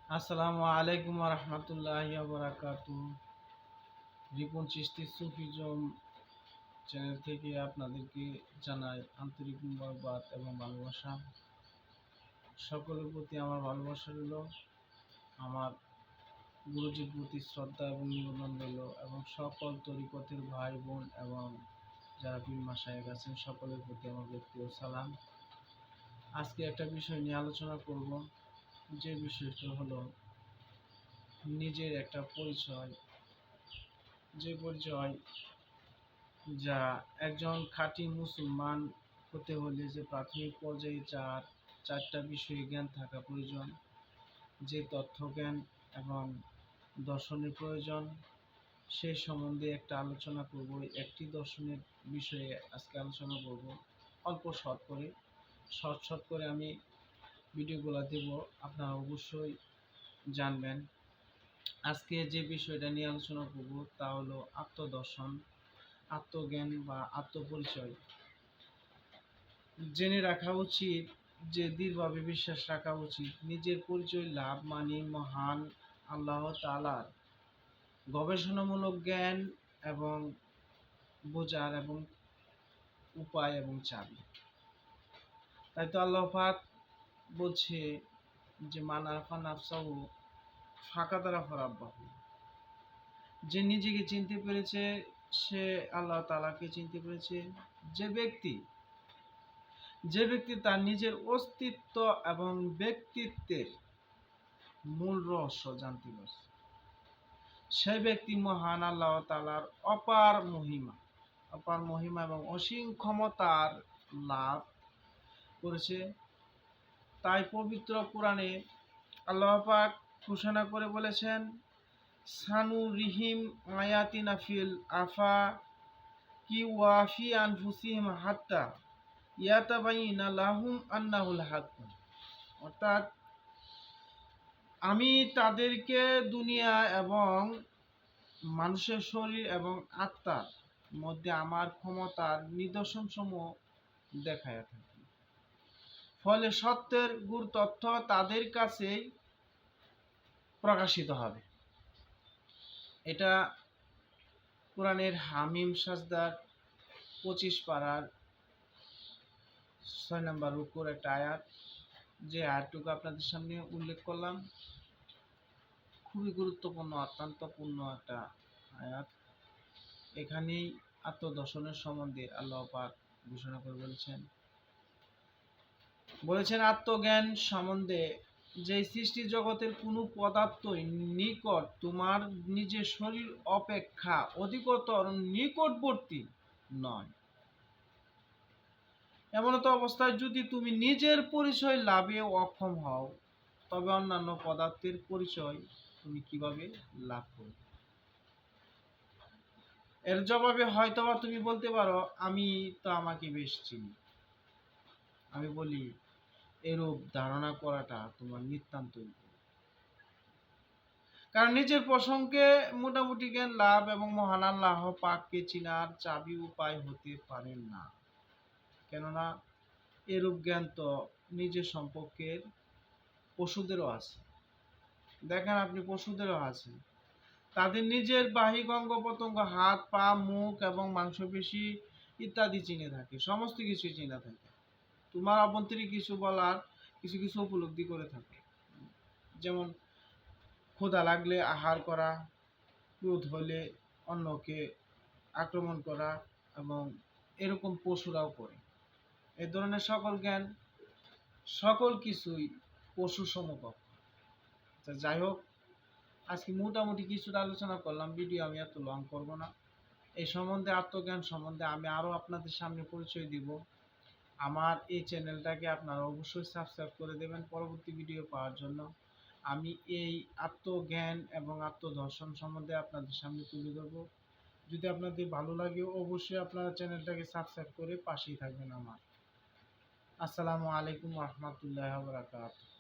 আসসালামু আলাইকুম রহমতুল্লাহি বারাকাতু। রিপন চিশতি সুফিজম চ্যানেল থেকে আপনাদেরকে জানাই আন্তরিক মোবারকবাদ এবং ভালোবাসা। সকলের প্রতি আমার ভালোবাসা রইল, আমার গুরুজির প্রতি শ্রদ্ধা এবং নিবেদন রইল, এবং সকল তরিকতের ভাই বোন এবং যারা পীর মাশায়েখ আছেন সকলের প্রতি আমার ব্যক্তিগত সালাম। আজকে একটা বিষয় নিয়ে আলোচনা করব, যে বিষয়টা হলো নিজের একটা পরিচয়। যে পরিচয় যা একজন খাঁটি মুসলমান হতে হলে যে প্রাথমিক পর্যায়ে চারটা বিষয়ে জ্ঞান থাকা প্রয়োজন। যে তথ্য জ্ঞান এবং দর্শনের প্রয়োজন, সেই সম্বন্ধে একটা আলোচনা করব। একটি দর্শনের বিষয়ে আজকে আলোচনা করব, অল্প শর্ট করে আমি ভিডিওগুলো দেব, আপনারা অবশ্যই জানবেন। আজকে যে বিষয়টা নিয়ে আলোচনা করব তা হলো আত্মদর্শন, আত্মজ্ঞান বা আত্মপরিচয়। জেনে রাখা উচিত, যে দৃঢ়ভাবে বিশ্বাস রাখা উচিত, নিজের পরিচয় লাভ মানে মহান আল্লাহ তাআলার গবেষণামূলক জ্ঞান এবং বোঝার এবং উপায় এবং চাবি। তাই তো আল্লাহ পাক বলছে যে মান আরাফা নাফসাহু ফাকাদ আরাফা রাব্বাহু। যে নিজেকে চিনতে পেরেছে সে আল্লাহ তাআলাকে চিনতে পেরেছে। যে ব্যক্তি তার নিজের অস্তিত্ব এবং ব্যক্তিত্বের মূল রহস্য জানতে পারছে, সেই ব্যক্তি মহান আল্লাহ তাআলার অপার মহিমা এবং অসীম ক্ষমতার লাভ করেছে। তাই পবিত্র কোরআনে আল্লাহ পাক ঘোষণা করে বলেছেন, সানুরিহিম আয়াতিনা ফিল আফাকি ওয়া ফি আনফুসিহিম হাত্তা ইয়াতাবাইয়ানা লাহুম আন্নাহুল হক। অর্থাৎ আমি তাদেরকে দুনিয়া এবং মানুষের শরীর এবং আত্মার মধ্যে আমার ক্ষমতার নিদর্শনসমূহ দেখাইয়া থাকি, ফলে সত্যের গুড় তথ্য তাদের কাছেই প্রকাশিত হবে। এটা কোরআনের হামিম সাজদার 25 পারার 6 নম্বর রুকুর একটা আয়াত। যে আয়াতটুকু আপনাদের সামনে উল্লেখ করলাম, খুবই গুরুত্বপূর্ণ, অত্যন্তপূর্ণ একটা আয়াত। এখানেই আত্মদর্শনের সম্বন্ধে আল্লাহ পাক ঘোষণা করে বলেছেন আত্মজ্ঞান সম্বন্ধে, যে সৃষ্টি জগতের কোনো পদার্থই নিকট তোমার নিজের শরীর অপেক্ষা অধিকতর নিকটবর্তী নয়। এমনত অবস্থায় যদি তুমি নিজের পরিচয় লাভে অক্ষম হও, তবে অন্যান্য পদার্থের পরিচয় তুমি কিভাবে লাভ করবে? এর জবাবে হয়তোবা তুমি বলতে পারো, আমি তো আমাকে বেশ চিনি। আমি বলি, এরূপ ধারণা করাটা তোমার নিতান্ত, কারণ নিজের প্রসঙ্গে মোটামুটি জ্ঞান লাভ এবং মহান আল্লাহ পাককে চিনার চাবি উপায় হতে পারে না। কেননা এরূপ জ্ঞান তো নিজের সম্পর্কের পশুদেরও আছে। দেখেন, আপনি পশুদেরও আছে, তাদের নিজের বাহ্যিক অঙ্গ প্রত্যঙ্গ, হাত পা মুখ এবং মাংসপেশি ইত্যাদি চিনে থাকে, সমস্ত কিছু চিনে থাকে। তোমার অভ্যন্তরীণ কিছু বলার কিছু কিছু উপলব্ধি করে থাকে, যেমন ক্ষুধা লাগলে আহার করা, ক্রোধ হলে অন্যকে আক্রমণ করা, এবং এরকম পশুরাও করে। এই ধরনের সকল জ্ঞান, সকল কিছুই পশু সমকক্ষ। যাই হোক, আজকে মোটামুটি কিছুটা আলোচনা করলাম, ভিডিও আমি এত লং করব না। এই সম্বন্ধে, আত্মজ্ঞান সম্বন্ধে আমি আরও আপনাদের সামনে পরিচয় দিব। আমার এই চ্যানেলটাকে আপনারা অবশ্যই সাবস্ক্রাইব করে দেবেন পরবর্তী ভিডিও পাওয়ার জন্য। আমি এই আত্মজ্ঞান এবং আত্মদর্শন সম্বন্ধে আপনাদের সামনে তুলে ধরব। যদি আপনাদের ভালো লাগে, অবশ্যই আপনারা চ্যানেলটাকে সাবস্ক্রাইব করে পাশেই থাকবেন আমার। আসসালামু আলাইকুম রহমতুল্লাহ বারাকাতুহু।